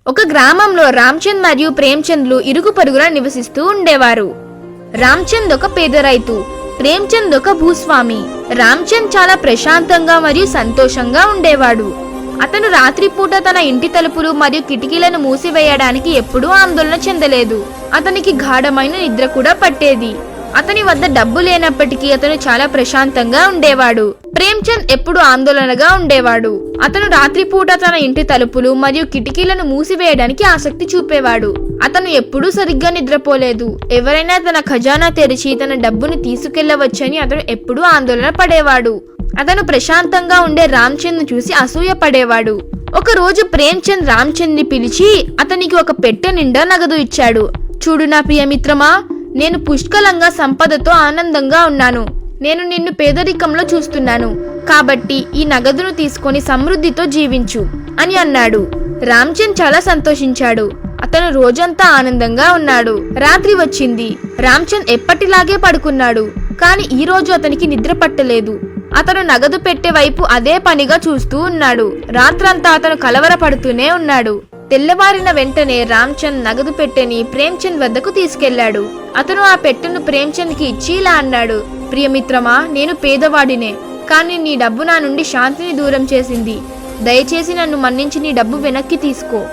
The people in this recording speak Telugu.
ఒక గ్రామంలో రామ్చంద్ మరియు ప్రేమ్చంద్లు ఇరుగు పొరుగున నివసిస్తూ ఉండేవారు. రామ్చంద్ ఒక పేద రైతు, ప్రేమ్చంద్ ఒక భూస్వామి. రామ్చంద్ చాలా ప్రశాంతంగా మరియు సంతోషంగా ఉండేవాడు. అతను రాత్రిపూట తన ఇంటి తలుపులు మరియు కిటికీలను మూసివేయడానికి ఎప్పుడూ ఆందోళన చెందలేదు. అతనికి గాఢమైన నిద్ర కూడా పట్టేది. అతని వద్ద డబ్బు లేనప్పటికీ అతను చాలా ప్రశాంతంగా ఉండేవాడు. ప్రేమ్చంద్ ఎప్పుడు ఆందోళనగా ఉండేవాడు. అతను రాత్రిపూట తన ఇంటి తలుపులు మరియు కిటికీలను మూసివేయడానికి ఆసక్తి చూపేవాడు. అతను ఎప్పుడూ సరిగ్గా నిద్రపోలేదు. ఎవరైనా తన ఖజానా తెరిచి తన డబ్బుని తీసుకెళ్లవచ్చని అతను ఎప్పుడూ ఆందోళన పడేవాడు. అతను ప్రశాంతంగా ఉండే రామ్చంద్ చూసి అసూయ పడేవాడు. ఒక రోజు ప్రేమ్చంద్ రామ్చంద్ ని పిలిచి అతనికి ఒక పెట్టె నిండా నగదు ఇచ్చాడు. చూడు నా ప్రియమిత్రమా, నేను పుష్కలంగా సంపదతో ఆనందంగా ఉన్నాను. నేను నిన్ను పేదరికంలో చూస్తున్నాను. కాబట్టి ఈ నగదును తీసుకొని సమృద్ధితో జీవించు అని అన్నాడు. రామ్చంద్ చాలా సంతోషించాడు. అతను రోజంతా ఆనందంగా ఉన్నాడు. రాత్రి వచ్చింది. రామ్చంద్ ఎప్పటిలాగే పడుకున్నాడు. కానీ ఈ రోజు అతనికి నిద్ర పట్టలేదు. అతను నగదు పెట్టే వైపు అదే పనిగా చూస్తూ ఉన్నాడు. రాత్రంతా అతను కలవరపడుతూనే ఉన్నాడు. తెల్లవారిన వెంటనే రామ్చంద్ నగదు పెట్టెని ప్రేమ్చంద్ వద్దకు తీసుకెళ్లాడు. అతను ఆ పెట్టెను ప్రేమ్చంద్ కి ఇచ్చి ఇలా అన్నాడు, ప్రియమిత్రమా, నేను పేదవాడినే, కానీ నీ డబ్బు నా నుండి శాంతిని దూరం చేసింది. దయచేసి నన్ను మన్నించి నీ డబ్బు వెనక్కి తీసుకో.